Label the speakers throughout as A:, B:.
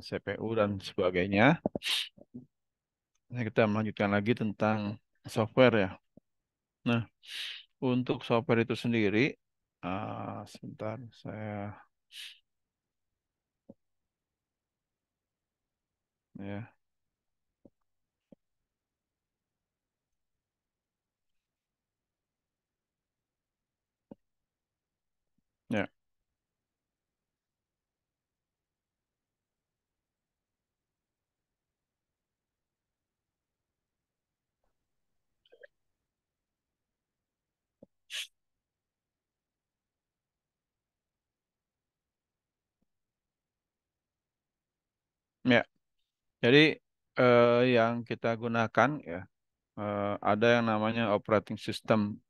A: CPU dan sebagainya. Nah, kita melanjutkan lagi tentang software ya. Nah, untuk software itu sendiri, sebentar saya ya, ya, ya. Jadi yang kita gunakan ya ada yang namanya operating system.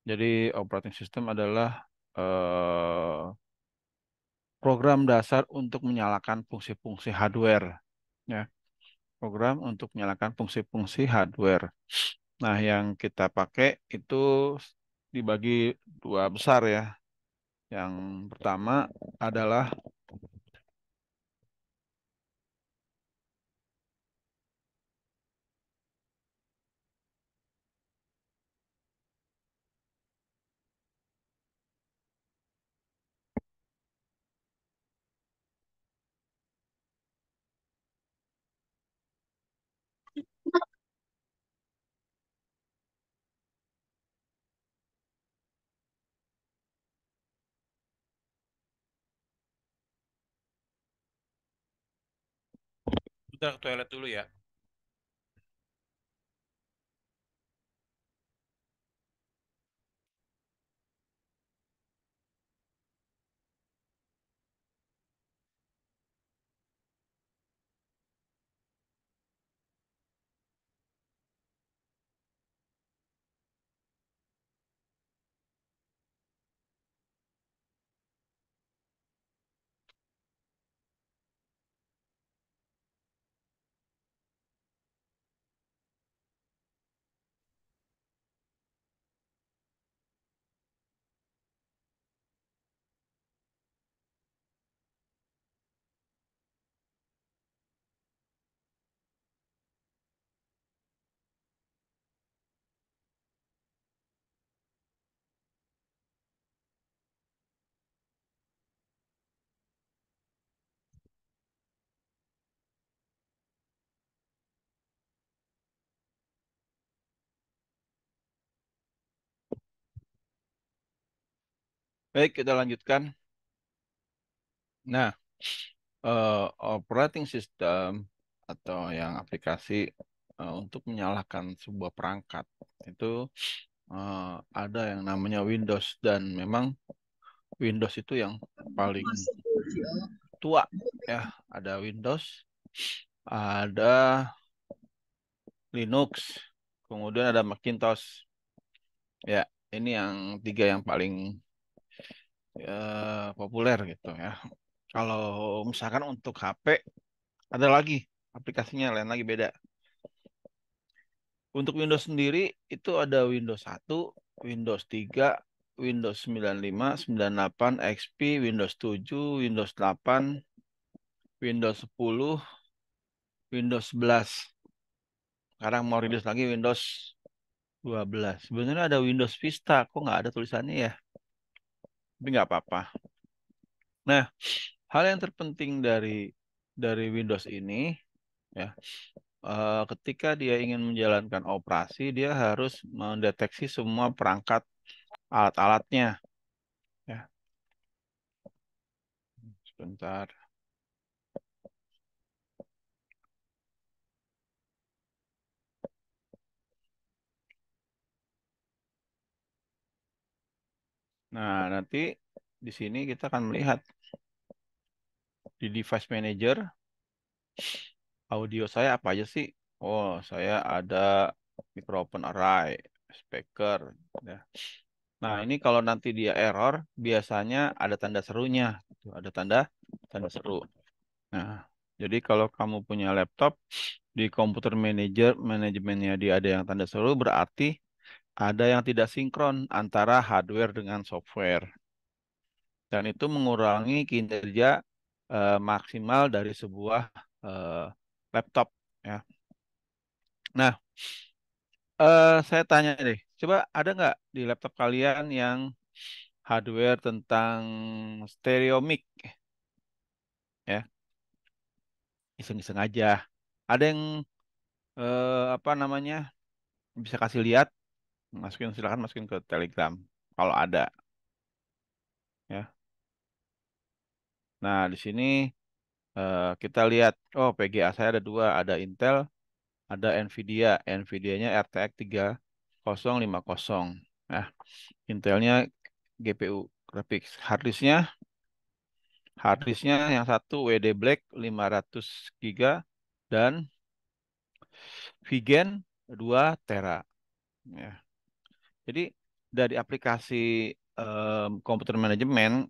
A: Jadi operating system adalah eh, program dasar untuk menyalakan fungsi-fungsi hardware. Ya, program untuk menyalakan fungsi-fungsi hardware. Nah, yang kita pakai itu dibagi dua besar ya. Yang pertama adalah, kita ke toilet dulu ya. Baik, kita lanjutkan. Nah, operating system atau yang aplikasi untuk menyalakan sebuah perangkat itu ada yang namanya Windows dan memang Windows itu yang paling tua ya. Ada Windows, ada Linux, kemudian ada Macintosh. Ya, ini yang tiga yang paling populer gitu ya. Kalau misalkan untuk HP ada lagi aplikasinya lain lagi beda. Untuk Windows sendiri itu ada Windows 1, Windows 3, Windows 95, 98, XP, Windows 7, Windows 8, Windows 10, Windows 11. Sekarang mau rilis lagi Windows 12. Sebenarnya ada Windows Vista, kok nggak ada tulisannya ya? Tapi nggak apa-apa. Nah, hal yang terpenting dari Windows ini ya, ketika dia ingin menjalankan operasi, dia harus mendeteksi semua perangkat alat-alatnya. Ya, sebentar. Nah, nanti di sini kita akan melihat di device manager audio saya apa aja sih? Oh, saya ada microphone array, speaker. Ya. Nah, ini kalau nanti dia error, biasanya ada tanda serunya. Ada tanda tanda seru. Nah, jadi kalau kamu punya laptop di komputer manager, manajemennya dia ada yang tanda seru, berarti ada yang tidak sinkron antara hardware dengan software. Dan itu mengurangi kinerja maksimal dari sebuah eh, laptop ya. Nah, saya tanya deh, coba ada nggak di laptop kalian yang hardware tentang stereo mic ya? Iseng-iseng aja. Ada yang apa namanya bisa kasih lihat? Masukin silakan masukin ke Telegram kalau ada ya. Nah, di sini kita lihat, oh PGA saya ada dua, ada Intel, ada Nvidia. Nvidia-nya RTX 3050. Nah, Intelnya GPU graphics. Harddisknya yang satu WD Black 500 GB dan Vigen 2 Tera. Ya. Jadi dari aplikasi komputer manajemen,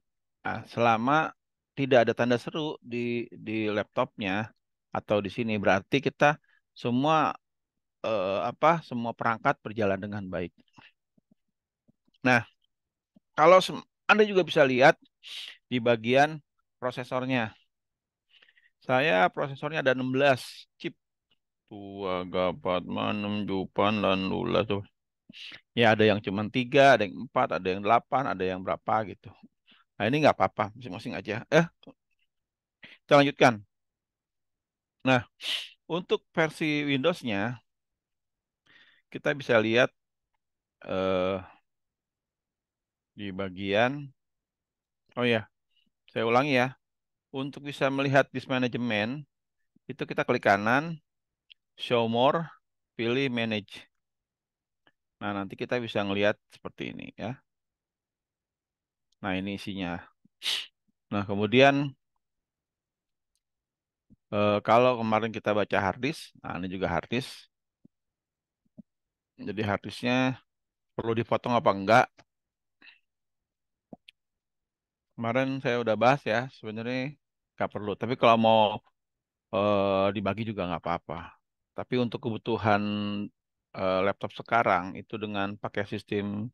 A: selama tidak ada tanda seru di laptopnya atau di sini, berarti kita semua semua perangkat berjalan dengan baik. Nah, kalau Anda juga bisa lihat di bagian prosesornya. Saya prosesornya ada 16 chip. Tua, gapat, enam, jupan, dan lula tuh. Ya ada yang cuma 3, ada yang 4, ada yang 8, ada yang berapa gitu. Nah ini nggak apa-apa, masing-masing aja. Kita lanjutkan. Nah, untuk versi Windows-nya, kita bisa lihat eh, di bagian, oh ya, saya ulangi ya. Untuk bisa melihat disk management, itu kita klik kanan, show more, pilih manage. Nah, nanti kita bisa ngelihat seperti ini ya. Nah, ini isinya. Nah, kemudian kalau kemarin kita baca harddisk, nah ini juga harddisk. Jadi harddisknya perlu dipotong apa enggak? Kemarin saya udah bahas ya, sebenarnya nggak perlu. Tapi kalau mau dibagi juga nggak apa-apa. Tapi untuk kebutuhan laptop sekarang itu dengan pakai sistem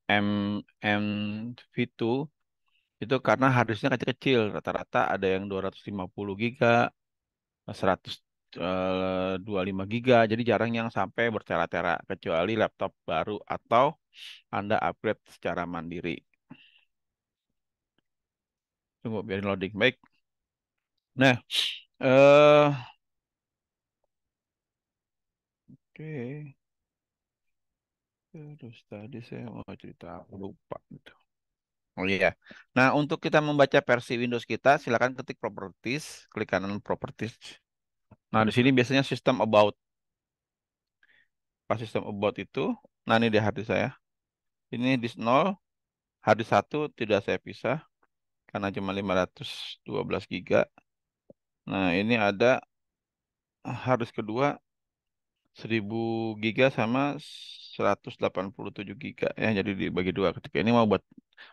A: M MV2 itu karena harddisknya kecil-kecil, rata-rata ada yang 250 giga, 125 giga, jadi jarang yang sampai bertera-tera kecuali laptop baru atau Anda upgrade secara mandiri. Tunggu biarin loading. Baik. Nah, oke. Terus tadi saya mau cerita apa lupa gitu. Oh iya. Nah, untuk kita membaca versi Windows kita, silakan ketik Properties, klik kanan Properties. Nah, di sini biasanya System About. Pas System About itu, nah ini di harddisk saya. Ini disk 0, harddisk 1 tidak saya pisah karena cuma 512 giga. Nah, ini ada harddisk kedua 1000 giga sama 187 giga ya. Jadi dibagi dua ketika ini mau buat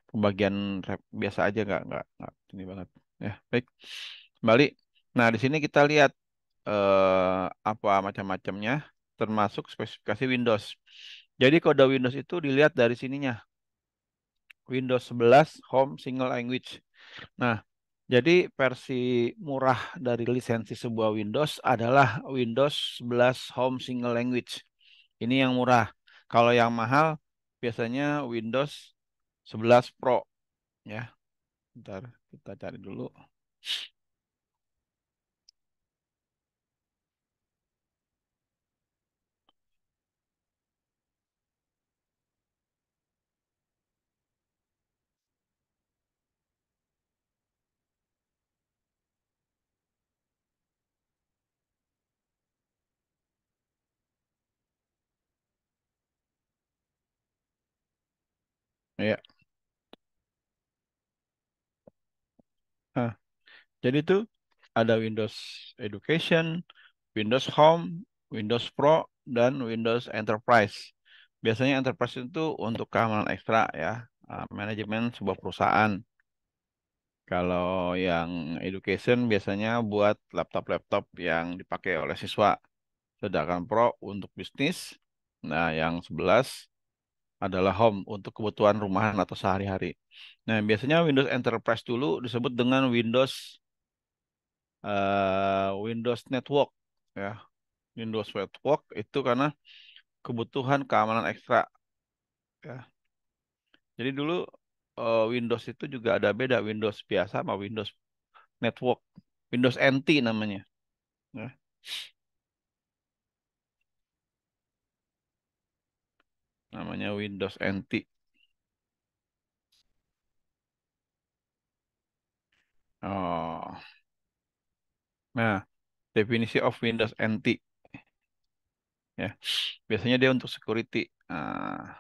A: pembagian biasa aja nggak ini banget ya. Baik. Kembali. Nah, di sini kita lihat apa macam-macamnya termasuk spesifikasi Windows. Jadi kode Windows itu dilihat dari sininya. Windows 11 Home Single Language. Nah, jadi versi murah dari lisensi sebuah Windows adalah Windows 11 Home Single Language. Ini yang murah. Kalau yang mahal biasanya Windows 11 Pro ya. Bentar, kita cari dulu. Ya. Nah, jadi itu ada Windows Education, Windows Home, Windows Pro, dan Windows Enterprise. Biasanya Enterprise itu untuk keamanan ekstra ya, manajemen sebuah perusahaan. Kalau yang Education biasanya buat laptop-laptop yang dipakai oleh siswa. Sedangkan Pro untuk bisnis. Nah, yang 11 adalah Home untuk kebutuhan rumahan atau sehari-hari. Nah, biasanya Windows Enterprise dulu disebut dengan Windows Windows Network ya. Windows Network itu karena kebutuhan keamanan ekstra ya. Jadi dulu Windows itu juga ada beda Windows biasa sama Windows Network. Windows NT namanya. Ya. Namanya Windows NT. Oh. Nah, definisi of Windows NT ya. Biasanya dia untuk security. Nah,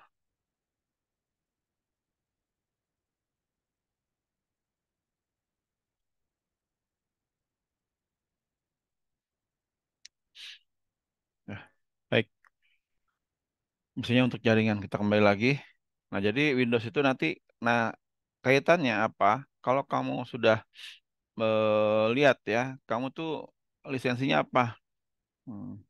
A: ya. Baik, misalnya untuk jaringan kita kembali lagi. Nah, jadi Windows itu nanti, nah kaitannya apa? Kalau kamu sudah lihat ya, kamu tuh lisensinya apa? Hmm.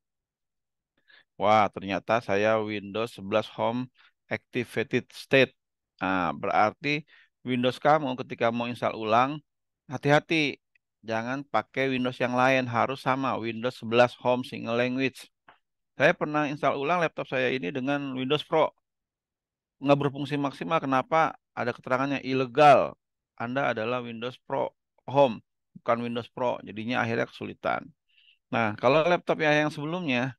A: Wah, ternyata saya Windows 11 Home Activated State. Nah, berarti Windows kamu ketika mau install ulang, hati-hati. Jangan pakai Windows yang lain, harus sama Windows 11 Home Single Language. Saya pernah install ulang laptop saya ini dengan Windows Pro. Nggak berfungsi maksimal. Kenapa? Ada keterangannya ilegal. Anda adalah Windows Pro Home, bukan Windows Pro. Jadinya akhirnya kesulitan. Nah, kalau laptop yang sebelumnya,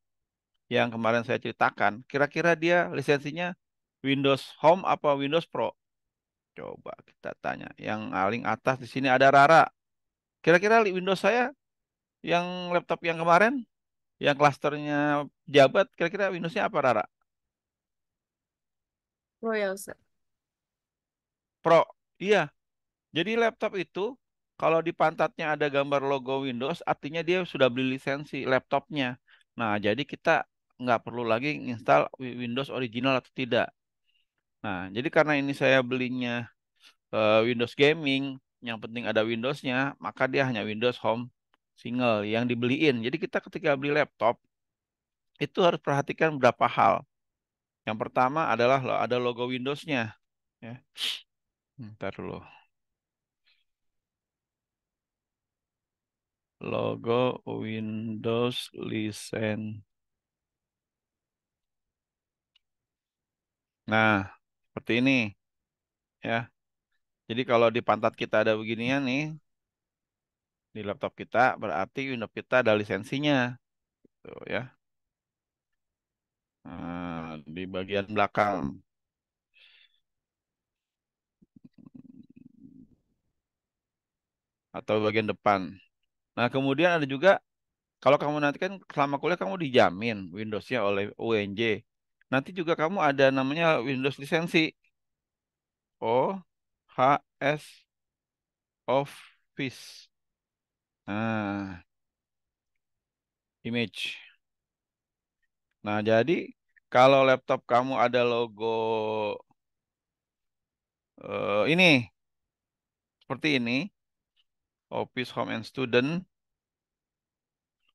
A: yang kemarin saya ceritakan, kira-kira dia lisensinya Windows Home apa Windows Pro? Coba kita tanya. Yang paling atas di sini ada Rara. Kira-kira Windows saya yang laptop yang kemarin, yang klasternya jabat, kira-kira Windowsnya apa Rara?
B: Royal set.
A: Pro. Iya. Jadi laptop itu kalau di pantatnya ada gambar logo Windows, artinya dia sudah beli lisensi laptopnya. Nah, jadi kita nggak perlu lagi install Windows original atau tidak. Nah, jadi karena ini saya belinya Windows Gaming, yang penting ada Windowsnya, maka dia hanya Windows Home single yang dibeliin. Jadi kita ketika beli laptop itu harus perhatikan beberapa hal. Yang pertama adalah ada logo Windowsnya. Ya, ntar dulu. Logo Windows License. Nah, seperti ini ya. Jadi kalau di pantat kita ada beginian nih di laptop kita, berarti Windows kita ada lisensinya, tuh ya. Nah, di bagian belakang atau bagian depan. Nah, kemudian ada juga kalau kamu nanti kan selama kuliah kamu dijamin Windowsnya oleh UNJ. Nanti juga kamu ada namanya Windows lisensi OHS Office. Nah, image. Nah, jadi kalau laptop kamu ada logo ini seperti ini, Office Home and Student,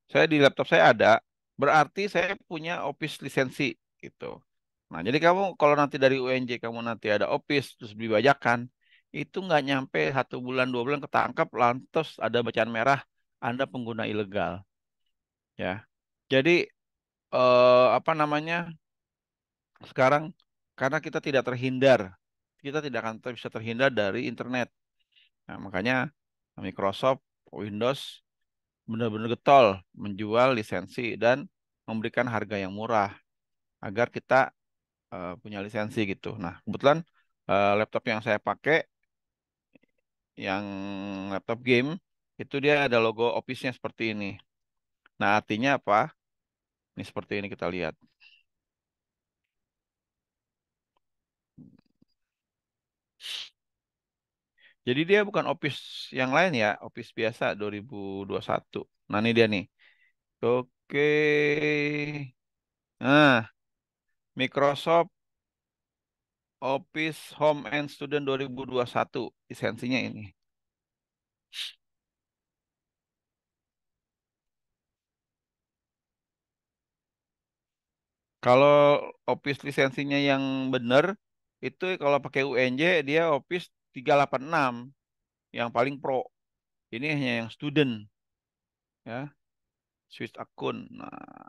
A: saya di laptop saya ada, berarti saya punya Office lisensi gitu. Nah, jadi kamu kalau nanti dari UNJ kamu nanti ada Office terus beli bajakan, itu nggak nyampe 1 bulan 2 bulan ketangkap lantas ada bacaan merah Anda pengguna ilegal, ya. Jadi apa namanya? Sekarang karena kita tidak terhindar, kita tidak akan bisa terhindar dari internet. Nah, makanya Microsoft Windows benar-benar getol menjual lisensi dan memberikan harga yang murah agar kita punya lisensi gitu. Nah, kebetulan laptop yang saya pakai, yang laptop game, itu dia ada logo Office-nya seperti ini. Nah, artinya apa? Ini seperti ini kita lihat. Jadi dia bukan Office yang lain ya, Office biasa 2021. Nah, ini dia nih. Oke. Nah, Microsoft Office Home and Student 2021 lisensinya ini. Kalau Office lisensinya yang benar itu kalau pakai UNJ dia Office 386 yang paling pro. Ini hanya yang student. ya, switch akun. Nah,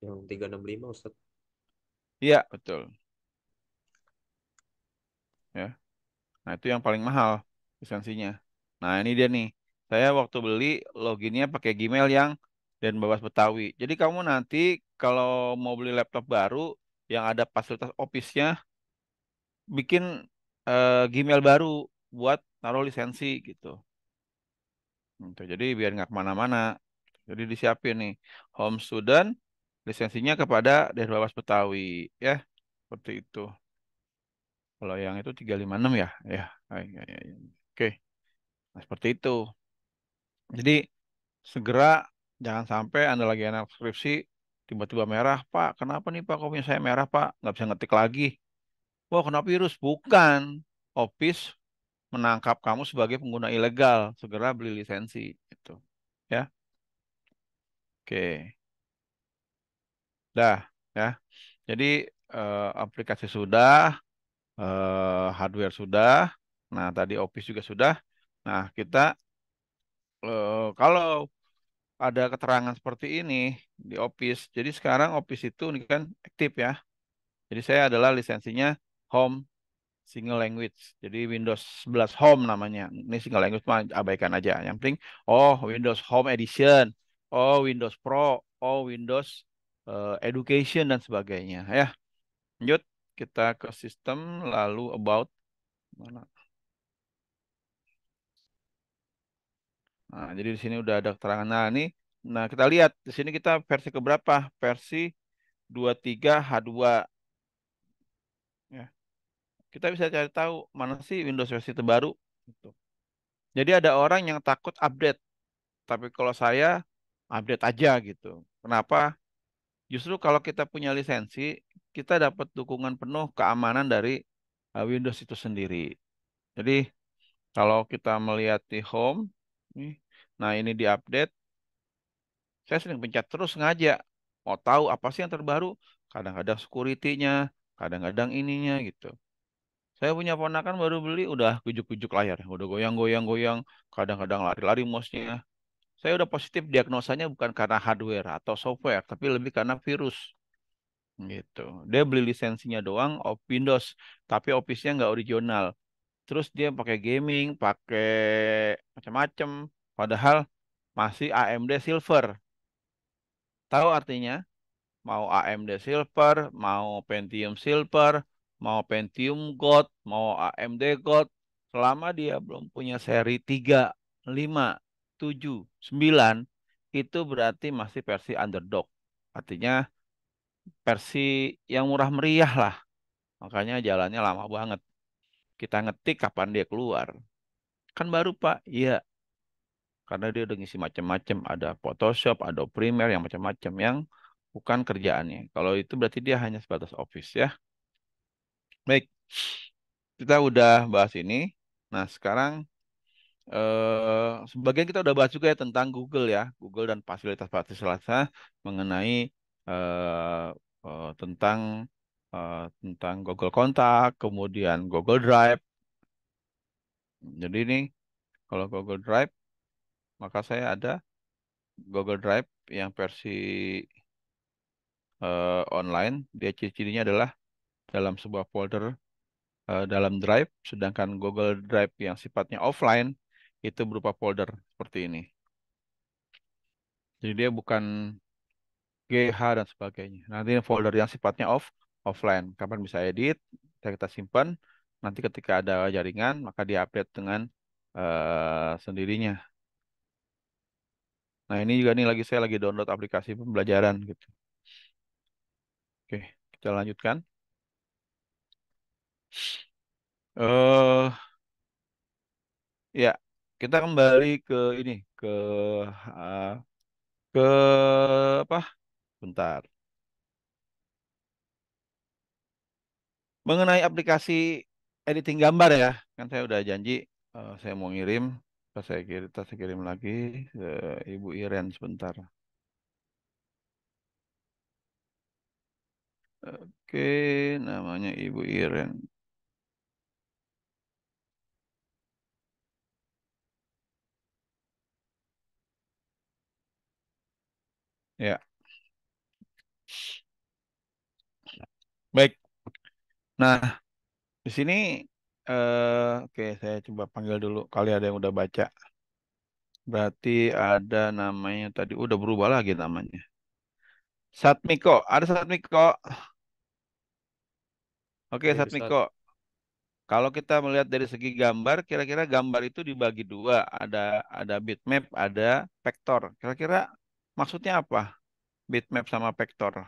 B: Yang 365 Ustaz.
A: iya betul, ya. Nah, itu yang paling mahal lisensinya. Nah, ini dia nih. Saya waktu beli loginnya pakai Gmail yang dan Babas Betawi. Jadi kamu nanti kalau mau beli laptop baru yang ada fasilitas Office-nya, bikin Gmail baru buat naruh lisensi gitu. Gitu. Jadi biar nggak kemana-mana. Jadi disiapin nih home student lisensinya kepada Babas Betawi, ya seperti itu. Kalau yang itu 356 ya, ya. Ya. Oke, nah, seperti itu. Jadi segera jangan sampai Anda lagi anak skripsi tiba-tiba merah, Pak. Kenapa nih Pak? Kok punya saya merah, Pak? Nggak bisa ngetik lagi. Wah, kena virus. Bukan. Office menangkap kamu sebagai pengguna ilegal. Segera beli lisensi. Gitu. Ya, oke. Dah, ya. Jadi aplikasi sudah, hardware sudah. Nah, tadi Office juga sudah. Nah, kita kalau ada keterangan seperti ini di Office. Jadi sekarang Office itu ini kan aktif ya. Jadi saya adalah lisensinya Home Single Language. Jadi Windows 11 Home namanya. Ini Single Language mah abaikan aja. Yang penting, oh Windows Home Edition, oh Windows Pro, oh Windows Education dan sebagainya. Ya, lanjut kita ke sistem lalu about mana? Nah, jadi di sini udah ada keterangan. Nah, ini, nah kita lihat di sini kita versi keberapa? Versi 23H2. Ya. Kita bisa cari tahu mana sih Windows versi terbaru. Gitu. Jadi ada orang yang takut update, tapi kalau saya update aja gitu. Kenapa? Justru kalau kita punya lisensi, kita dapat dukungan penuh keamanan dari Windows itu sendiri. Jadi kalau kita melihat di Home, nih, nah ini di update, saya sering pencet terus ngajak. Mau tahu apa sih yang terbaru? Kadang-kadang security-nya, kadang-kadang ininya gitu. Saya punya ponakan baru beli udah kujuk-kujuk layar, udah goyang-goyang-goyang, kadang-kadang lari-lari mouse-nya. Saya udah positif diagnosanya bukan karena hardware atau software, tapi lebih karena virus gitu. Dia beli lisensinya doang of Windows, tapi Office-nya nggak original. Terus dia pakai gaming, pakai macam-macam, padahal masih AMD Silver. Tahu artinya? Mau AMD Silver, mau Pentium Silver, mau Pentium Gold, mau AMD Gold, selama dia belum punya seri 3, 5, 7, 9, itu berarti masih versi underdog. Artinya versi yang murah meriah lah. Makanya jalannya lama banget. Kita ngetik kapan dia keluar. Kan baru Pak? Iya, karena dia udah ngisi macam-macam. Ada Photoshop, ada Premiere yang macam-macam yang bukan kerjaannya. Kalau itu berarti dia hanya sebatas office ya. Baik, kita udah bahas ini. Nah, sekarang sebagian kita udah bahas juga ya tentang Google ya, Google dan fasilitas-fasilitasnya mengenai eh, tentang tentang Google Kontak, kemudian Google Drive. Jadi ini kalau Google Drive, maka saya ada Google Drive yang versi online. Dia ciri-cirinya adalah dalam sebuah folder dalam Drive, sedangkan Google Drive yang sifatnya offline itu berupa folder seperti ini. Jadi dia bukan GH dan sebagainya. Nanti folder yang sifatnya offline. Kapan bisa edit, kita simpan. Nanti ketika ada jaringan, maka diupdate dengan sendirinya. Nah ini juga nih lagi saya lagi download aplikasi pembelajaran gitu. Oke, kita lanjutkan. eh Ya, kita kembali ke ini uh, ke apa? Bentar. Mengenai aplikasi editing gambar ya, kan saya udah janji saya mau ngirim, saya kirim lagi ke Ibu Iren sebentar. Oke, namanya Ibu Iren. Ya, baik. Nah, di sini oke, saya coba panggil dulu kali ada yang udah baca. Berarti ada namanya tadi udah berubah lagi namanya. Satmiko, ada Satmiko. Oke,
B: Hadir Ustadz.
A: Satmiko. Kalau kita melihat dari segi gambar, kira-kira gambar itu dibagi dua. Ada bitmap, ada vektor. Kira-kira maksudnya apa? Bitmap sama vektor.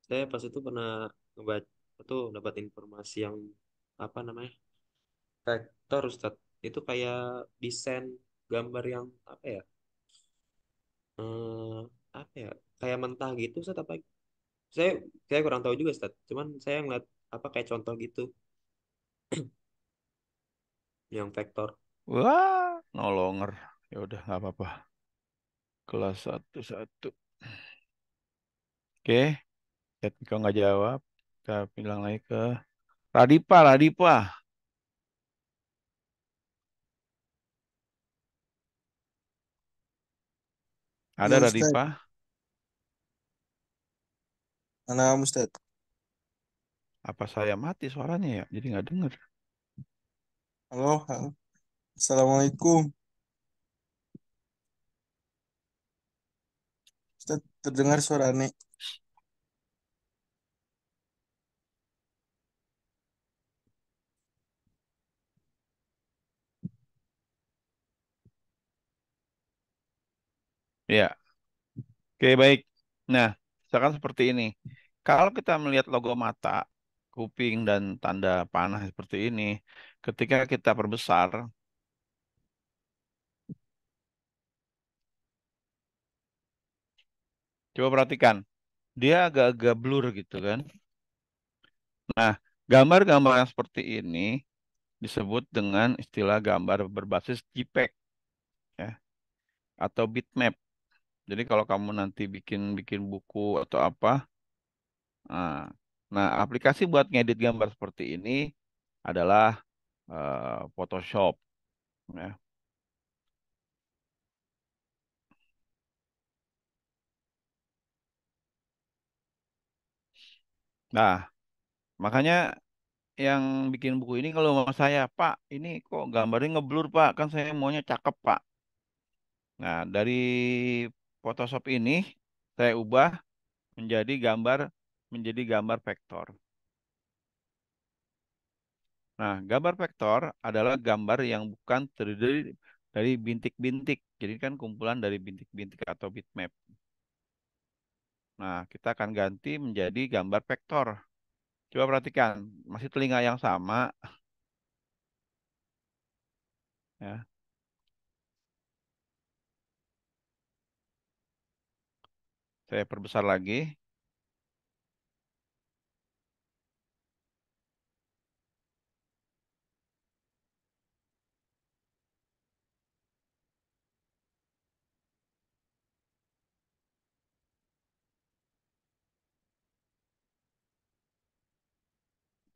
B: Saya pas itu pernah ngebaca tuh dapat informasi yang apa namanya? Vektor Ustadz. Itu kayak desain gambar yang apa ya? Eh, apa ya? Kayak mentah gitu Ustadz apa? Saya saya kurang tahu juga Ustadz. Cuman saya ngeliat apa kayak contoh gitu yang vektor.
A: Wah, no longer. Ya udah nggak apa-apa. Kelas satu satu. Oke, Satmiko nggak jawab. Kita bilang lagi ke Radipa, Radipa. Ada
C: Ya Ustadz,
A: Radipa?
C: mana kamu Ustadz?
A: Apa saya mati suaranya ya? Jadi nggak dengar.
C: Halo, halo. Assalamualaikum. Ustadz, terdengar suara aneh.
A: Ya, oke baik. Nah, misalkan seperti ini. Kalau kita melihat logo mata, kuping, dan tanda panah seperti ini, ketika kita perbesar, coba perhatikan, dia agak-agak blur gitu kan. Nah, gambar-gambar yang seperti ini disebut dengan istilah gambar berbasis JPEG ya, atau bitmap. Jadi kalau kamu nanti bikin bikin buku atau apa, nah, nah aplikasi buat ngedit gambar seperti ini adalah Photoshop ya. Nah, makanya yang bikin buku ini kalau mau saya, Pak, ini kok gambarnya ngeblur, Pak. Kan saya maunya cakep, Pak. Nah, dari Photoshop ini saya ubah menjadi gambar vektor. Nah, gambar vektor adalah gambar yang bukan terdiri dari bintik-bintik. Jadi kan kumpulan dari bintik-bintik atau bitmap. Nah, kita akan ganti menjadi gambar vektor. Coba perhatikan, masih telinga yang sama ya. Saya perbesar lagi.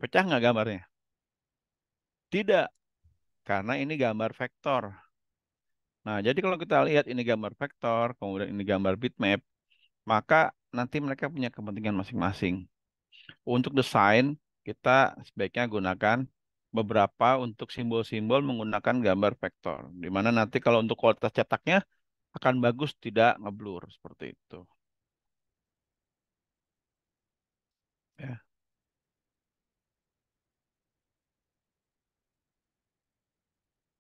A: Pecah nggak gambarnya? Tidak, karena ini gambar vektor. Nah, jadi kalau kita lihat ini gambar vektor, kemudian ini gambar bitmap, maka nanti mereka punya kepentingan masing-masing. Untuk desain, kita sebaiknya gunakan beberapa untuk simbol-simbol menggunakan gambar vektor. Di mana nanti kalau untuk kualitas cetaknya akan bagus, tidak ngeblur seperti itu. Ya,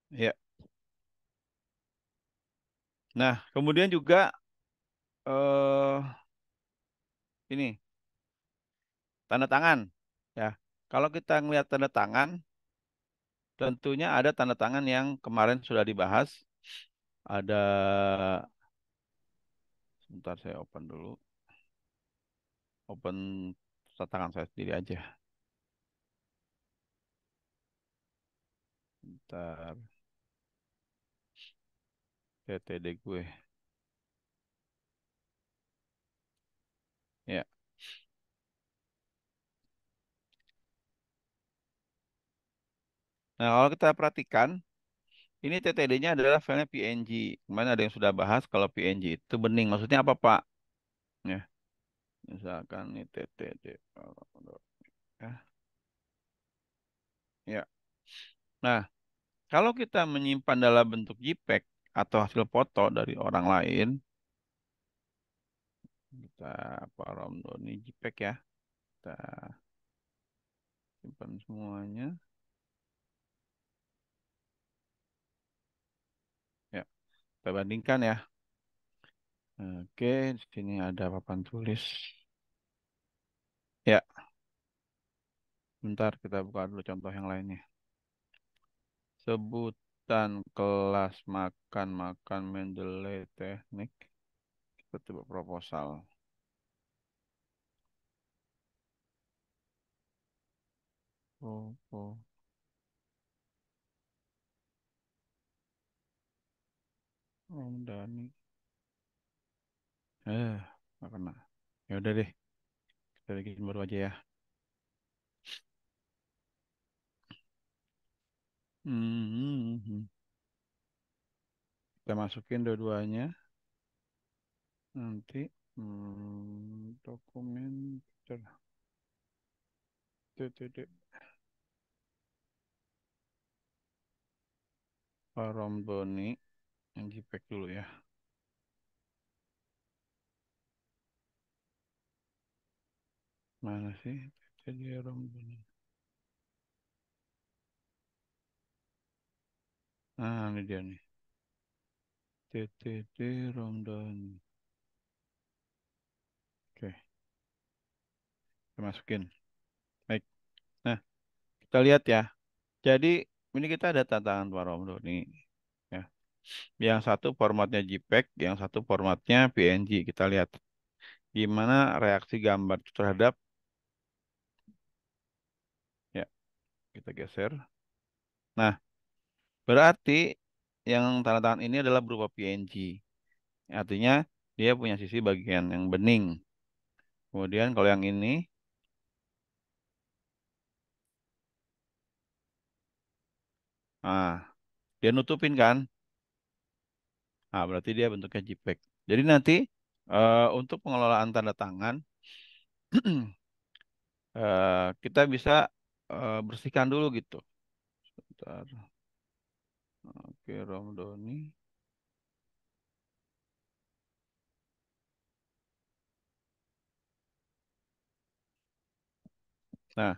A: ya. Nah, kemudian juga ini tanda tangan. Ya, kalau kita ngelihat tanda tangan, tentunya ada tanda tangan yang kemarin sudah dibahas. Ada, sebentar saya open dulu. Open tanda tangan saya sendiri aja. Bentar, TTD gue. Ya. Nah, kalau kita perhatikan, Ini TTD-nya adalah filenya PNG. Kemarin ada yang sudah bahas kalau PNG itu bening. Maksudnya apa, Pak? Ya, misalkan ini TTD. Ya. Ya. Nah, kalau kita menyimpan dalam bentuk JPEG atau hasil foto dari orang lain, kita Doni JPEG ya. Kita simpan semuanya. Ya, kita bandingkan ya. Oke, di sini ada papan tulis. Ya, bentar kita buka dulu contoh yang lainnya. Sebutan kelas makan-makan Mendeley teknik. Kita coba proposal. Oh, oh, Dani. Nggak kena. Ya udah deh, kita bikin baru aja ya. Hmm. Kita masukin dua-duanya. Nanti dokumen picture. TTD. Romboni yang JPEG dulu ya. Mana sih? TTD Romboni. Nah, ini dia nih. TTD Romdoni. Oke, kita masukin. Baik. Nah, kita lihat ya. Jadi, ini kita ada tantangan Pak Romdoni. Ya. Yang satu formatnya JPEG, yang satu formatnya PNG. Kita lihat gimana reaksi gambar itu terhadap, ya, kita geser. Nah, berarti yang tanda tangan ini adalah berupa PNG. Artinya dia punya sisi bagian yang bening. Kemudian kalau yang ini, ah, dia nutupin kan? Nah, berarti dia bentuknya JPEG. Jadi nanti untuk pengelolaan tanda tangan, kita bisa bersihkan dulu gitu. Sebentar. Oke, Romdoni. Nah,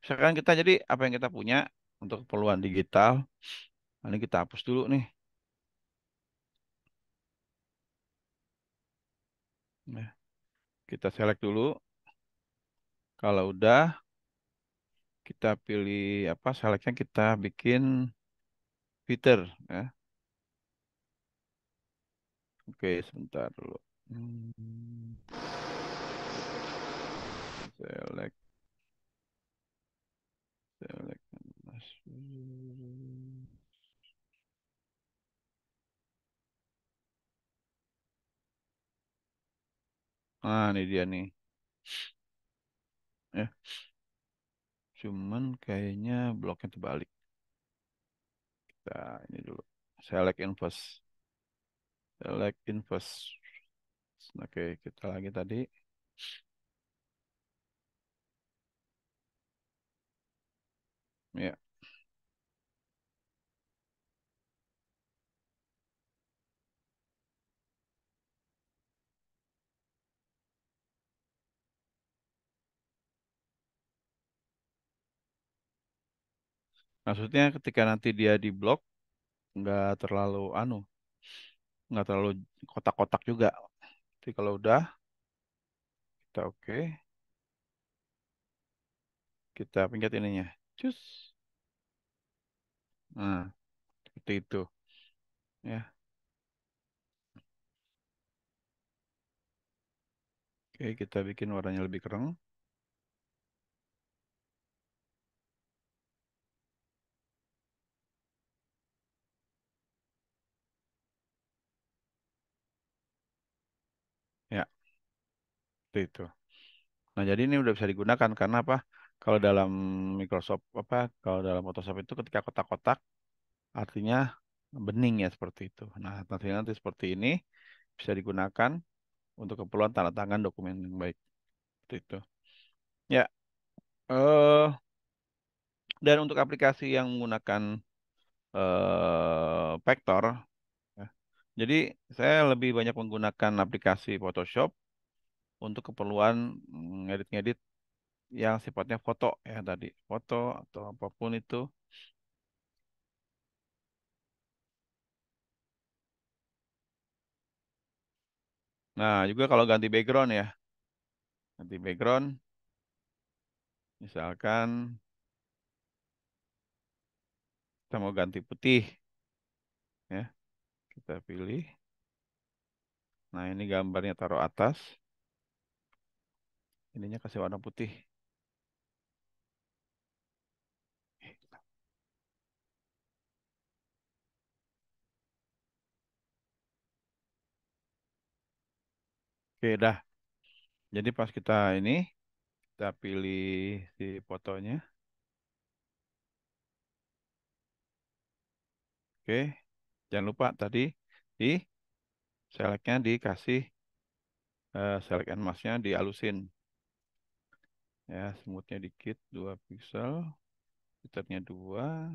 A: misalkan kita jadi apa yang kita punya untuk keperluan digital, ini kita hapus dulu nih. Nah, kita select dulu. Kalau udah, kita pilih apa? Selectnya kita bikin filter ya. Oke, sebentar dulu. Hmm, select, select. Ah, ini dia nih. Ya, cuman kayaknya bloknya terbalik. Kita ini dulu. Select inverse. Select inverse. Oke, kita lagi tadi. Ya, maksudnya ketika nanti dia di blok, nggak terlalu nggak terlalu kotak-kotak juga. Jadi kalau udah, kita oke. Kita pencet ininya. Cus. Nah, seperti itu. Ya, oke, kita bikin warnanya lebih kereng. Ya, seperti itu. Nah, jadi ini udah bisa digunakan karena apa? Kalau dalam Microsoft apa? Kalau dalam Photoshop itu ketika kotak-kotak, artinya bening ya seperti itu. Nah, nanti seperti ini bisa digunakan untuk keperluan tanda tangan dokumen yang baik. Seperti itu. Ya, eh dan untuk aplikasi yang menggunakan vektor, ya. Jadi saya lebih banyak menggunakan aplikasi Photoshop untuk keperluan ngedit-ngedit yang sifatnya foto ya tadi, foto atau apapun itu. Nah, juga kalau ganti background ya, ganti background, misalkan kita mau ganti putih, ya, kita pilih. Nah, ini gambarnya taruh atas, ininya kasih warna putih. Oke, dah. Jadi pas kita ini, kita pilih si fotonya. Oke, jangan lupa tadi di selectnya dikasih select and masknya dihalusin. Ya, smoothnya dikit, 2 pixel, filternya 2,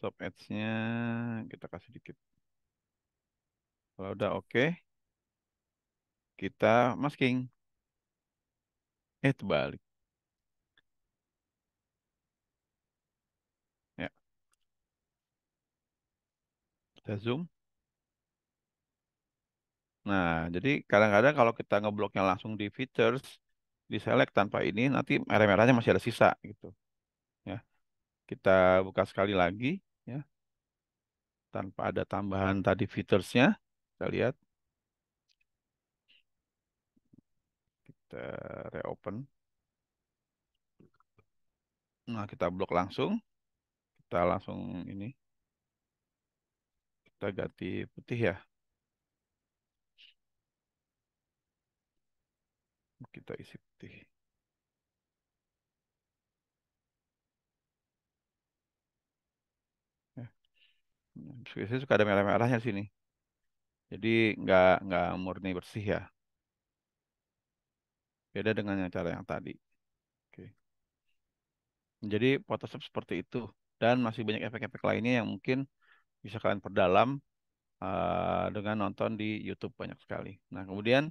A: soft edge-nya kita kasih dikit. Kalau udah oke, kita masking. Terbalik. Ya, kita zoom. Nah, jadi kadang-kadang kalau kita ngebloknya langsung di features, di select tanpa ini, nanti merah-merahnya masih ada sisa gitu. Ya, kita buka sekali lagi, ya, tanpa ada tambahan tadi featuresnya. Kita lihat, kita reopen. Nah, kita blok langsung, kita langsung ini, kita ganti putih ya. Kita isi putih. Ya. Biasanya suka ada merah-merahnya di sini. Jadi nggak murni bersih ya. Beda dengan yang cara yang tadi. Oke. Jadi Photoshop seperti itu. Dan masih banyak efek-efek lainnya yang mungkin bisa kalian perdalam dengan nonton di YouTube banyak sekali. Nah, kemudian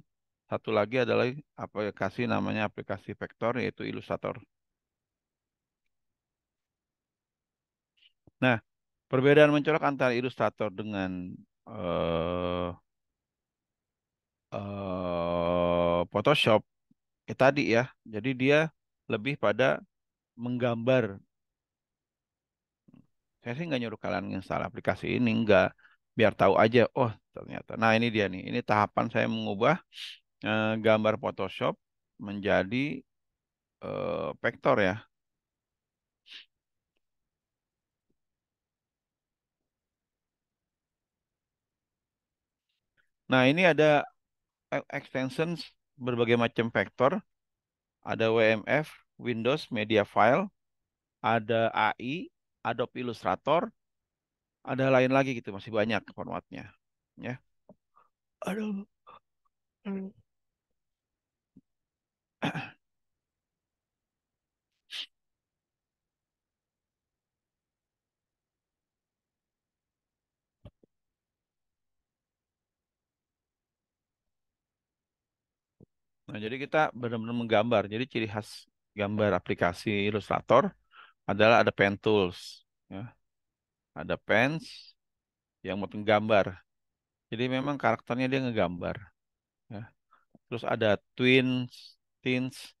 A: satu lagi adalah aplikasi namanya aplikasi vektor yaitu Illustrator. Nah, perbedaan mencolok antara Illustrator dengan eh, Photoshop tadi ya. Jadi dia lebih pada menggambar. Saya sih nggak nyuruh kalian install aplikasi ini, nggak. Biar tahu aja, oh ternyata. Nah ini dia nih, ini tahapan saya mengubah gambar Photoshop menjadi vektor ya. Nah ini ada extensions berbagai macam vektor, ada WMF, Windows Media File, ada AI, Adobe Illustrator, ada lain lagi gitu, masih banyak formatnya. Ya. Aduh. Nah, jadi kita benar-benar menggambar. Jadi ciri khas gambar aplikasi Illustrator adalah ada pen tools, ya. Ada pens yang mau gambar. Jadi memang karakternya dia ngegambar, ya. Terus ada twins, tints,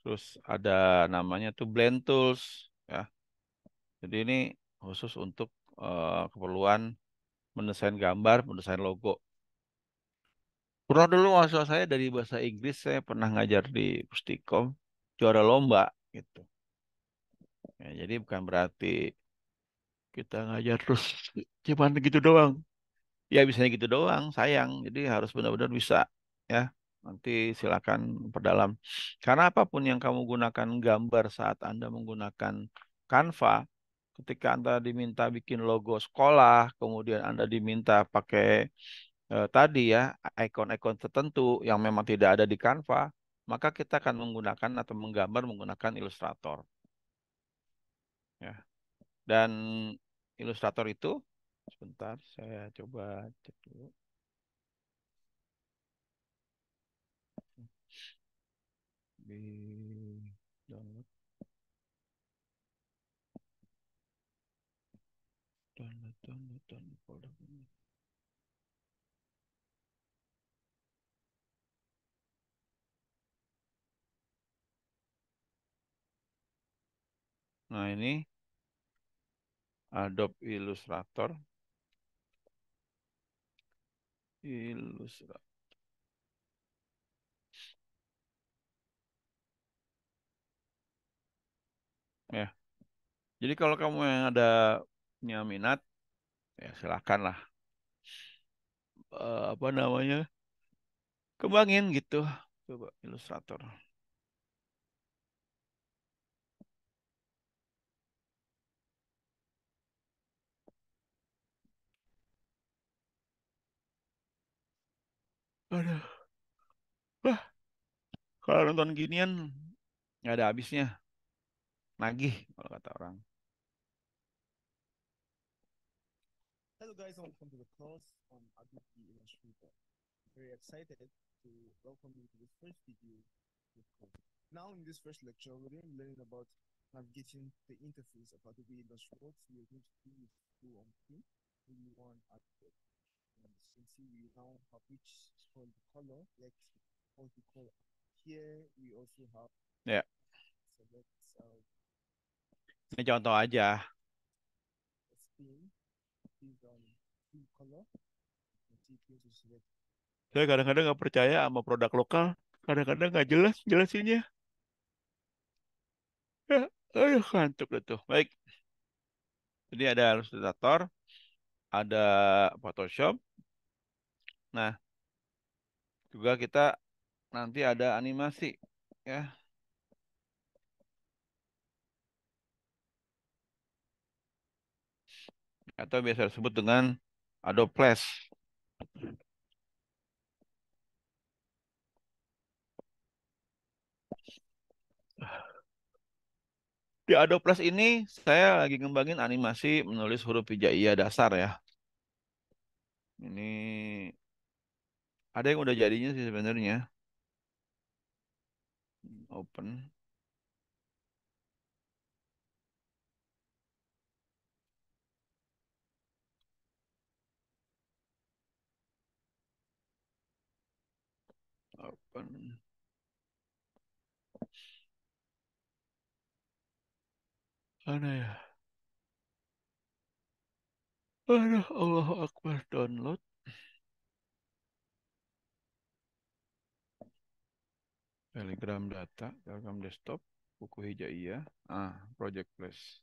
A: terus ada namanya tuh blend tools, ya. Jadi ini khusus untuk keperluan mendesain gambar, mendesain logo. Pernah dulu mahasiswa saya dari bahasa Inggris saya pernah ngajar di Pustikom, juara lomba gitu. Ya, jadi bukan berarti kita ngajar terus cuman gitu doang. Ya bisanya gitu doang, sayang. Jadi harus benar-benar bisa ya. Nanti silakan perdalam. Karena apapun yang kamu gunakan gambar saat Anda menggunakan Canva, ketika Anda diminta bikin logo sekolah, kemudian Anda diminta pakai tadi ya ikon-ikon tertentu yang memang tidak ada di Canva, maka kita akan menggunakan atau menggambar menggunakan Illustrator. Ya. Dan Illustrator itu, sebentar saya coba cek dulu. Di download, download folder ini. Nah ini Adobe Illustrator. Illustrator. Ya. Jadi kalau kamu yang ada punya minat, ya silakan lah. Apa namanya? Kembangin gitu. Coba Illustrator. Aduh. Wah, kalau nonton ginian nggak ada habisnya. Nagih kalau kata orang.
D: Hello guys, welcome to the course on Adobe Illustrator. Very excited to welcome you to this first video. Now in this first lecture, we're going to learn about navigating the interface of Adobe Illustrator. What we are going to do is go on screen. We want Adobe. And as you can see, we now have which is called the color. Like what we call here, we also have.
A: Ya,
D: So let's
A: ini contoh aja.
D: spin based on full color. And see if you to select.
A: Saya kadang-kadang nggak percaya sama produk lokal. Kadang-kadang nggak jelas jelasinnya. Ya, aduh, kantuk dah tuh. Baik. Jadi ada Illustrator, ada Photoshop. Nah, juga kita nanti ada animasi, ya. Atau biasa disebut dengan Adobe Flash. Di Adobe Flash ini saya lagi ngembangin animasi menulis huruf hijaiyah dasar ya. Ini ada yang udah jadinya sih sebenarnya. Open. Open. Mana ya? Aduh, Allahu Akbar, download. Telegram data, Telegram desktop, buku hijaiyah. Project Flash.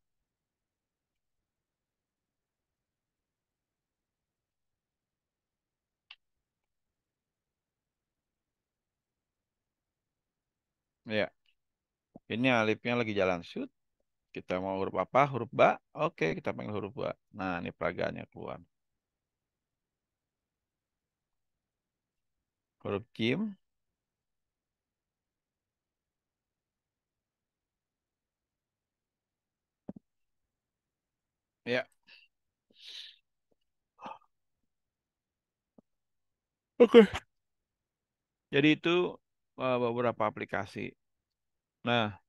A: Ya, ini alifnya lagi jalan shoot. Kita mau huruf apa? Huruf ba? Oke, kita panggil huruf ba. Nah, ini peragaannya keluar. Huruf jim. Ya, oke. Jadi itu beberapa aplikasi. Nah,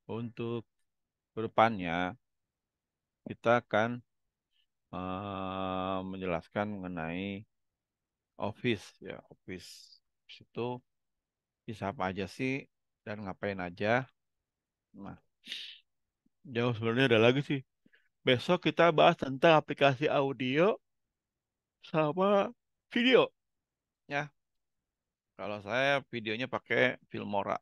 A: untuk kedepannya kita akan menjelaskan mengenai Office ya, Office. Itu bisa apa aja sih dan ngapain aja. Nah, jauh sebenarnya ada lagi sih. Besok kita bahas tentang aplikasi audio sama video ya. Kalau saya videonya pakai Filmora.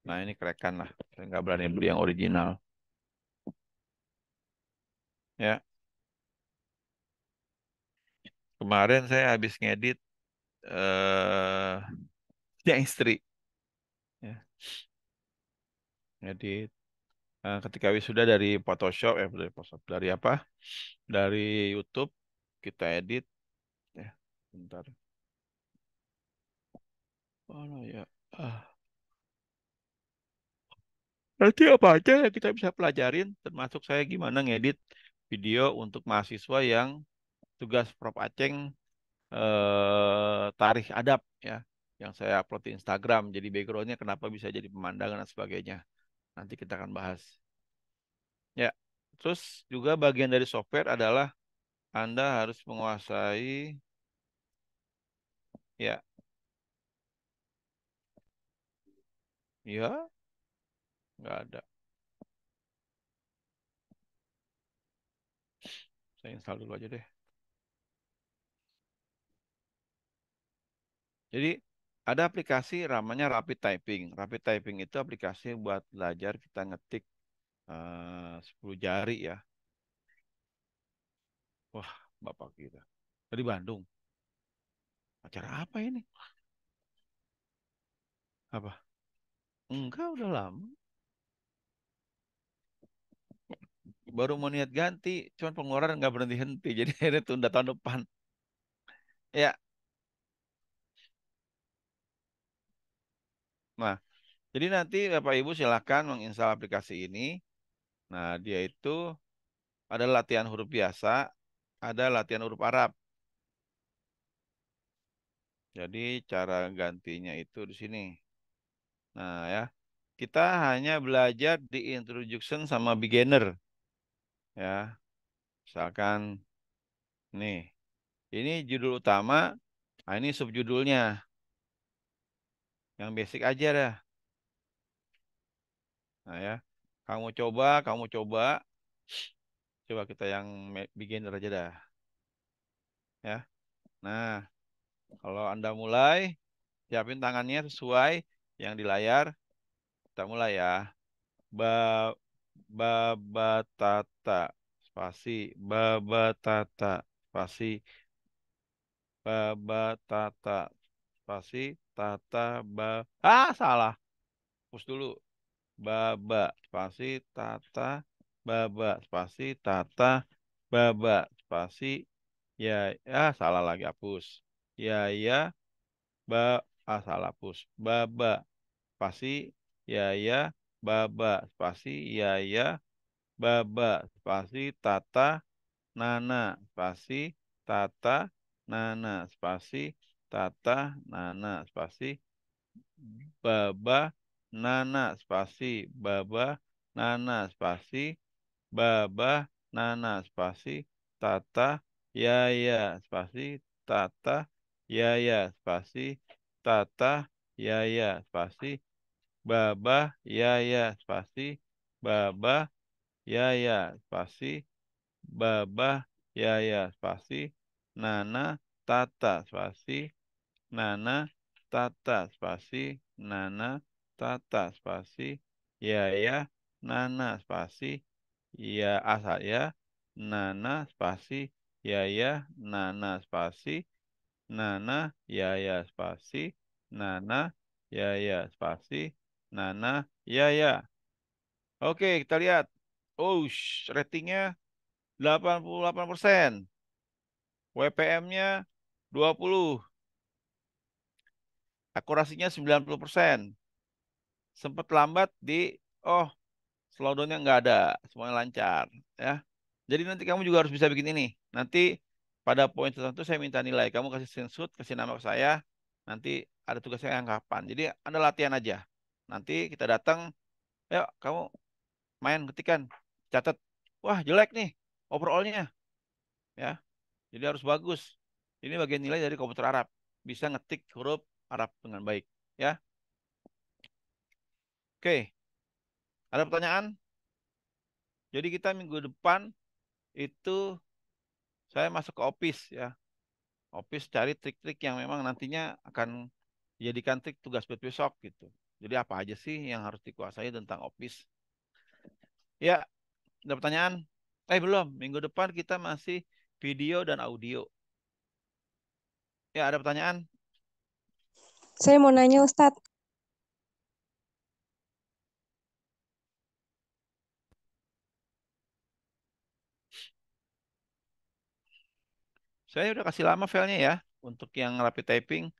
A: Nah, ini kerekan lah. Saya nggak berani beli yang original. Ya. Kemarin saya habis ngedit eh yang istri, ya, ngedit. Ketika wisuda dari Photoshop, dari Photoshop, dari apa? Dari YouTube kita edit, ya. Bentar. Oh ya. Nanti apa aja yang kita bisa pelajarin, termasuk saya gimana ngedit video untuk mahasiswa yang tugas Prof Aceng tarikh adab, ya, yang saya upload di Instagram. Jadi backgroundnya kenapa bisa jadi pemandangan dan sebagainya. Nanti kita akan bahas. Ya, terus juga bagian dari software adalah Anda harus menguasai, ya, ya, nggak ada. Saya install dulu aja deh. Jadi ada aplikasi namanya Rapid Typing. Rapid Typing itu aplikasi buat belajar kita ngetik 10 jari, ya. Wah, Bapak kita. Dari Bandung. Acara apa ini? Apa? Enggak, udah lama. Baru mau niat ganti, cuman pengeluaran nggak berhenti-henti. Jadi akhirnya tunda tahun depan. Ya, nah, jadi nanti Bapak Ibu silakan menginstal aplikasi ini. Nah, dia itu ada latihan huruf biasa, ada latihan huruf Arab. Jadi cara gantinya itu di sini. Nah, ya, kita hanya belajar di introduction sama beginner, ya. Misalkan nih, ini judul utama, nah ini subjudulnya, yang basic aja dah. Nah, ya, coba kita yang beginner aja dah, ya. Nah, kalau Anda mulai, siapin tangannya sesuai yang di layar. Kita mulai ya. Ba Babatata spasi Babatata spasi Babatata spasi tata salah. Hapus dulu. Baba spasi tata baba spasi tata baba spasi ya, salah lagi, hapus. Ya, ya, ba salah, hapus. Baba spasi ya, ya, baba spasi ya, ya, baba spasi tata nana spasi tata nana spasi tata nana spasi baba nana spasi baba nana spasi baba nana spasi tata yaya spasi tata yaya spasi tata yaya spasi baba yaya spasi baba yaya spasi baba yaya spasi nana tata spasi nana tata spasi nana tata spasi yaya nana spasi ya asal ya nana spasi yaya nana spasi nana yaya spasi nana yaya spasi nana yaya. Oke, kita lihat. Oh, ratingnya 88%. WPM-nya 20. Akurasinya 90%. Sempat lambat oh, slowdown-nya nggak ada. Semuanya lancar, ya. Jadi nanti kamu juga harus bisa bikin ini. Nanti pada poin tertentu saya minta nilai. Kamu kasih screenshot, kasih nama ke saya. Nanti ada tugasnya yang kapan. Jadi Anda latihan aja. Nanti kita datang, ayo kamu main ketikan, catat. Wah, jelek nih overall-nya, ya. Jadi harus bagus. Ini bagian nilai dari komputer Arab. Bisa ngetik huruf Arab dengan baik, ya. Oke, ada pertanyaan? Jadi kita minggu depan itu saya masuk ke Office, ya. Office cari trik-trik yang memang nantinya akan dijadikan trik tugas buat besok gitu. Jadi apa aja sih yang harus dikuasai tentang Office? Ya, ada pertanyaan? Belum. Minggu depan kita masih video dan audio. Ya, ada pertanyaan?
E: Saya mau nanya Ustadz.
A: Saya udah kasih lama filenya ya. Untuk yang rapid typing,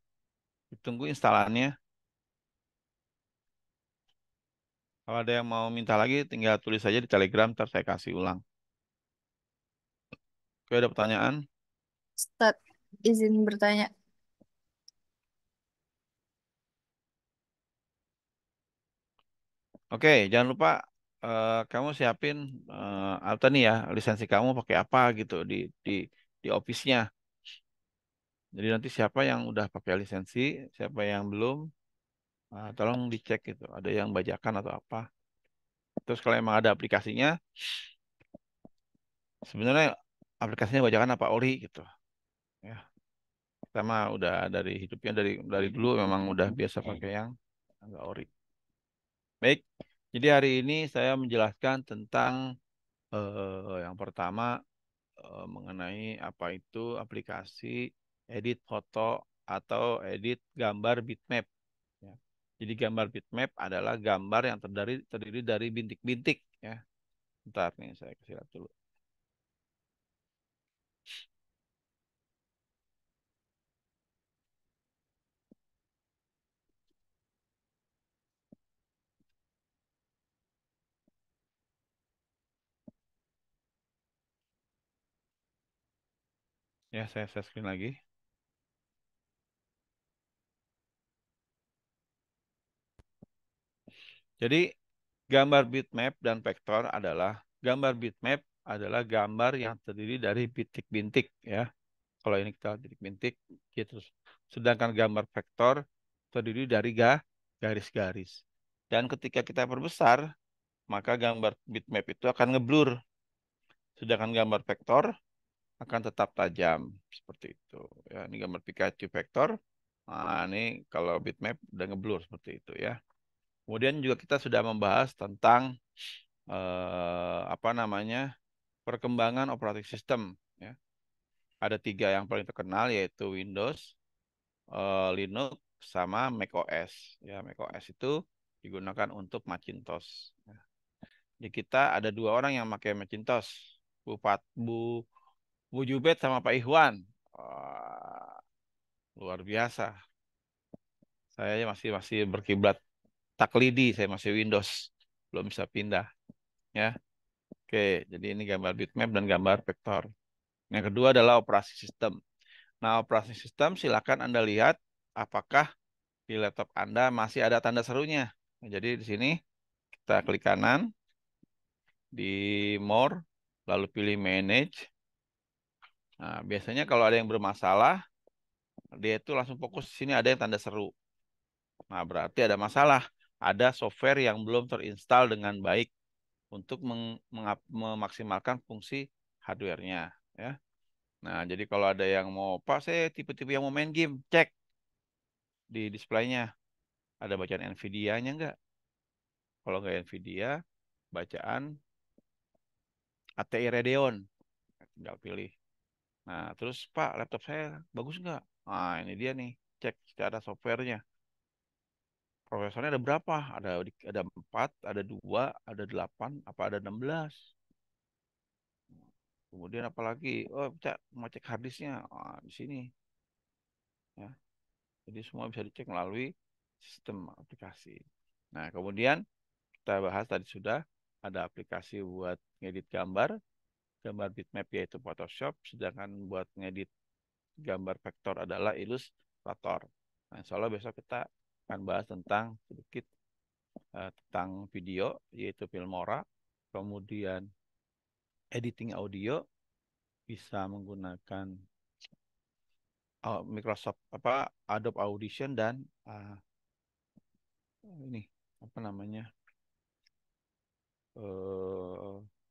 A: ditunggu instalannya. Kalau ada yang mau minta lagi, tinggal tulis saja di Telegram, ntar saya kasih ulang. Oke, ada pertanyaan?
F: Ustadz, izin bertanya.
A: Oke, jangan lupa kamu siapin apa nih ya, lisensi kamu pakai apa gitu di office-nya. Jadi nanti siapa yang udah pakai lisensi, siapa yang belum, tolong dicek gitu. Ada yang bajakan atau apa. Terus kalau emang ada aplikasinya, sebenarnya aplikasinya bajakan apa ori gitu. Ya, kita mah udah dari hidupnya dari dulu memang udah biasa pakai yang enggak ori. Baik, jadi hari ini saya menjelaskan tentang yang pertama mengenai apa itu aplikasi edit foto atau edit gambar bitmap. Ya. Jadi gambar bitmap adalah gambar yang terdiri dari bintik-bintik. Ya. Bentar nih saya kasih lihat dulu. Ya, saya share screen lagi. Jadi gambar bitmap dan vektor adalah gambar yang terdiri dari bintik-bintik ya. Kalau ini kita bintik-bintik gitu. Sedangkan gambar vektor terdiri dari garis-garis. Dan ketika kita perbesar, maka gambar bitmap itu akan ngeblur. Sedangkan gambar vektor akan tetap tajam seperti itu. Ya, ini gambar Pikachu vektor. Nah, ini kalau bitmap udah ngeblur seperti itu ya. Kemudian juga kita sudah membahas tentang apa namanya perkembangan operating system. Ya. Ada tiga yang paling terkenal yaitu Windows, Linux, sama macOS. Ya, macOS itu digunakan untuk Macintosh. Ya. Di kita ada dua orang yang pakai Macintosh, Bu Bu Jubed sama Pak Ikhwan. Wah, luar biasa. Saya masih masih berkiblat taklidi, saya masih Windows, belum bisa pindah. Ya, oke. Jadi ini gambar bitmap dan gambar vektor. Yang kedua adalah operasi sistem. Nah, operasi sistem silakan Anda lihat apakah di laptop Anda masih ada tanda serunya. Nah, jadi di sini kita klik kanan di More, lalu pilih Manage. Nah, biasanya kalau ada yang bermasalah, dia itu langsung fokus di sini ada yang tanda seru. Nah, berarti ada masalah. Ada software yang belum terinstall dengan baik untuk memaksimalkan fungsi hardware-nya. Ya. Nah, jadi kalau ada yang mau, Pak, saya tipe-tipe yang mau main game, cek di displaynya. Ada bacaan NVIDIA-nya nggak? Kalau nggak NVIDIA, bacaan ATI Radeon. Tinggal pilih. Nah, terus Pak, laptop saya bagus nggak? Nah, ini dia nih, cek secara softwarenya. Prosesornya ada berapa? Ada 4, ada 2, ada 8, apa ada 16? Kemudian apalagi? Oh, mau cek harddisknya. Di sini. Ya. Jadi semua bisa dicek melalui sistem aplikasi. Nah, kemudian kita bahas tadi sudah ada aplikasi buat ngedit gambar bitmap yaitu Photoshop, sedangkan buat ngedit gambar vektor adalah Illustrator. Nah, insya Allah besok kita akan bahas tentang sedikit tentang video yaitu Filmora, kemudian editing audio bisa menggunakan Microsoft Adobe Audition dan ini apa namanya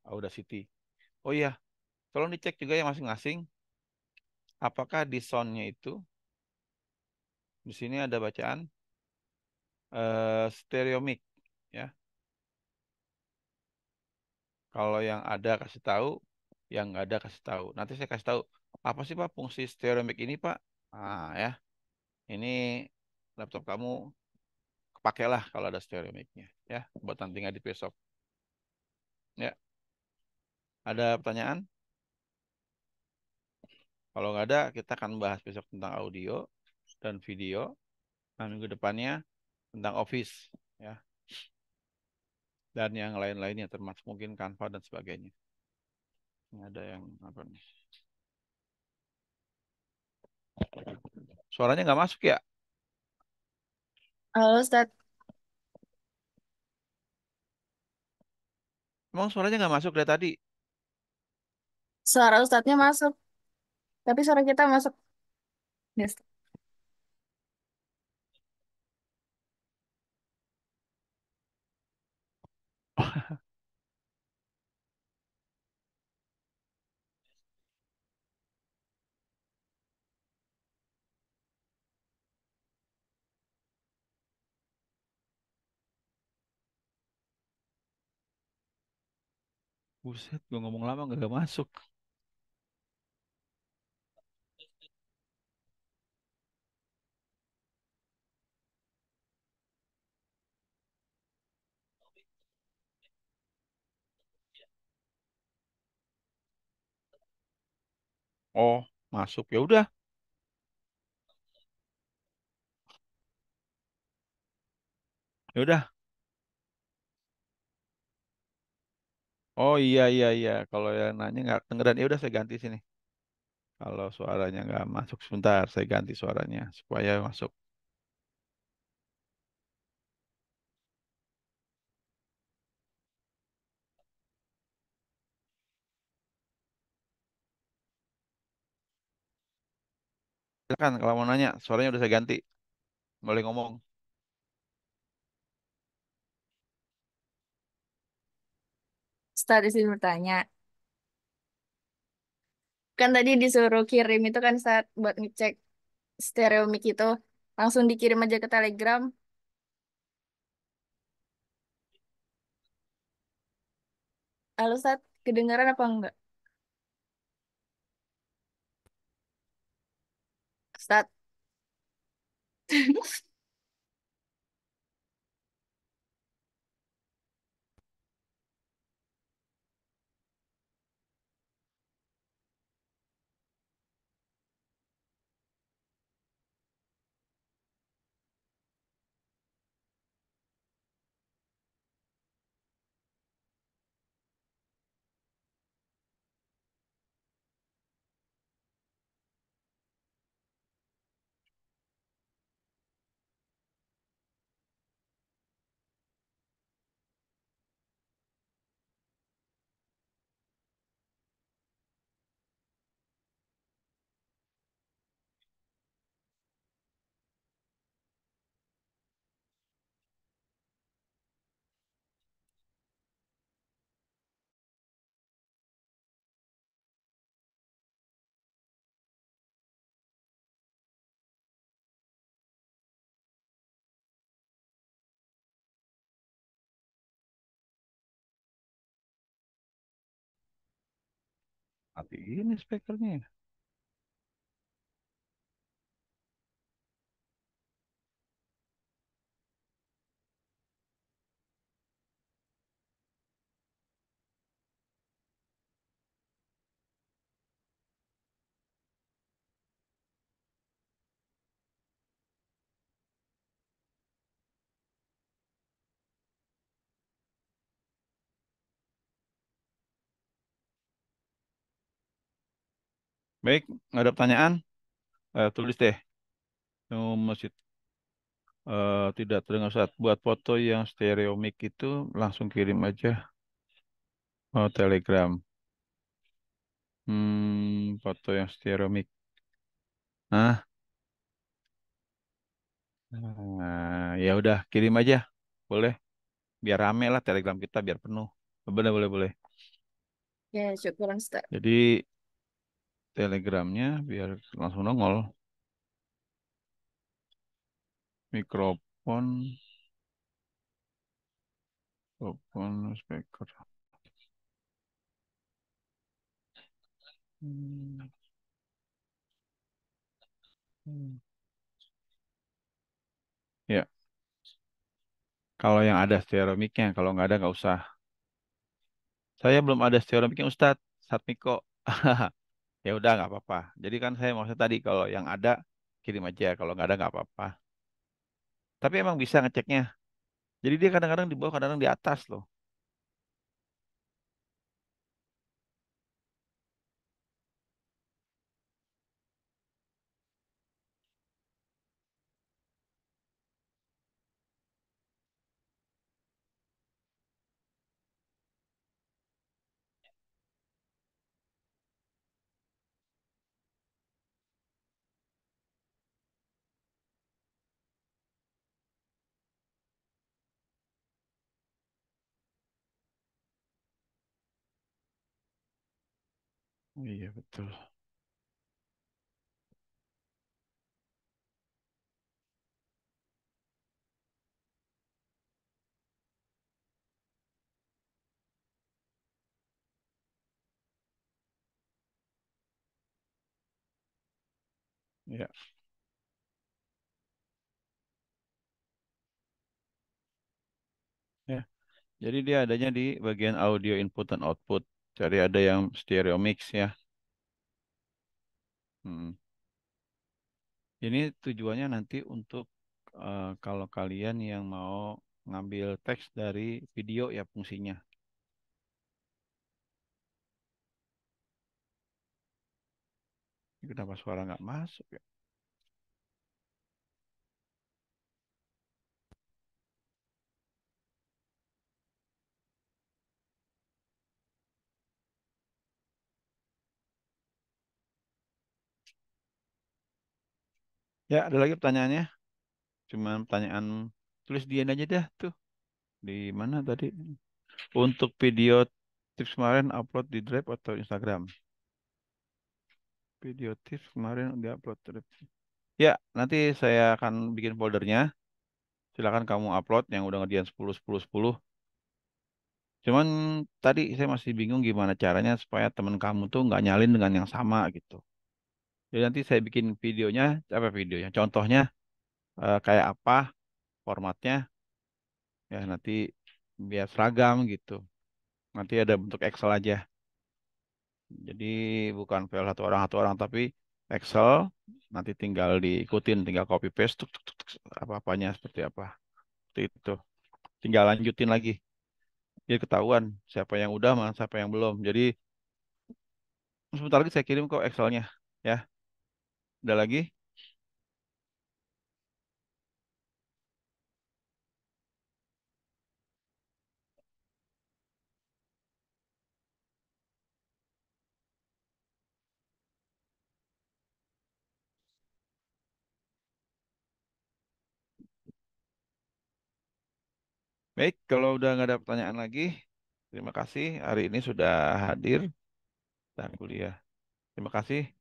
A: Audacity. Oh iya, tolong dicek juga ya masing-masing apakah di soundnya itu di sini ada bacaan stereo mic ya. Kalau yang ada kasih tahu, yang nggak ada kasih tahu. Nanti saya kasih tahu apa sih Pak fungsi stereo mic ini Pak? Ah ya, ini laptop kamu kepakailah kalau ada stereo mic-nya ya, buat nanti ngedit besok. Ya, ada pertanyaan? Kalau nggak ada, kita akan bahas besok tentang audio dan video. Nah, minggu depannya tentang Office ya, dan yang lain-lainnya termasuk mungkin Canva dan sebagainya. Ini ada yang apa nih? Suaranya nggak masuk ya?
F: Halo Ustadz,
A: Emang suaranya nggak masuk dari tadi?
F: suara Ustadznya masuk, tapi suara kita masuk. Yes.
A: Buset, gue ngomong lama nggak masuk. Oh, masuk ya udah, ya udah. Oh iya iya iya. Kalau yang nanya nggak kedengeran, ya udah saya ganti sini. Kalau suaranya nggak masuk sebentar, saya ganti suaranya supaya masuk. Silakan kalau mau nanya, suaranya udah saya ganti. Boleh ngomong.
F: Ustadz izin bertanya. Kan tadi disuruh kirim itu kan saat buat ngecek stereo mic itu. Langsung dikirim aja ke Telegram. Halo Ustadz, kedengaran apa enggak? Ustadz,
A: Matiin speakernya. Baik, nggak ada pertanyaan? Tulis deh. Masih tidak terdengar saat buat foto yang stereo mic itu langsung kirim aja. Oh, Telegram. Foto yang stereo mic. Nah, ya udah kirim aja. Boleh. Biar rame lah Telegram kita biar penuh. Boleh, boleh, boleh.
F: ya syukuran Ustadz.
A: Jadi Telegramnya biar langsung nongol. Mikrofon, mikrofon, speaker. Hmm, Ya, kalau yang ada stereo mic-nya, kalau nggak ada nggak usah. Saya belum ada stereo mic-nya Ustadz, Ustadz Miko. Ya udah nggak apa-apa. Jadi kan saya maksudnya tadi kalau yang ada kirim aja, kalau nggak ada nggak apa-apa. Tapi emang bisa ngeceknya. Jadi dia kadang-kadang di bawah, kadang-kadang di atas loh. Iya betul. Ya, ya. Jadi dia adanya di bagian audio input dan output. Jadi ada yang stereo mix ya. Hmm. Ini tujuannya nanti untuk kalau kalian yang mau ngambil teks dari video ya fungsinya. Ini kenapa suara nggak masuk ya? Ya, ada lagi pertanyaannya? Cuma pertanyaan tulis di aja dah tuh. Di mana tadi? Untuk video tips kemarin upload di Drive atau Instagram? Video tips kemarin di-upload Drive. Ya, nanti saya akan bikin foldernya. Silakan kamu upload yang udah ngerjain 10 10 10. Cuman tadi saya masih bingung gimana caranya supaya teman kamu tuh nggak nyalin dengan yang sama gitu. Jadi nanti saya bikin videonya, apa videonya? Contohnya kayak apa formatnya, ya nanti biar seragam gitu. Nanti ada bentuk Excel aja. Jadi bukan file satu orang, tapi Excel. Nanti tinggal diikutin, tinggal copy paste, apa-apanya seperti apa. Seperti itu. Tinggal lanjutin lagi. Jadi ketahuan siapa yang udah, mana siapa yang belum. Jadi sebentar lagi saya kirim kok Excelnya. Ya, udah lagi. Baik, kalau udah nggak ada pertanyaan lagi, terima kasih hari ini sudah hadir dan kuliah. Terima kasih.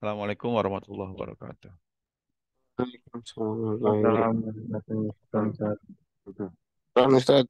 A: Assalamualaikum warahmatullahi wabarakatuh.
B: Waalaikumsalam warahmatullahi wabarakatuh.
C: Assalamualaikum. Ustaz.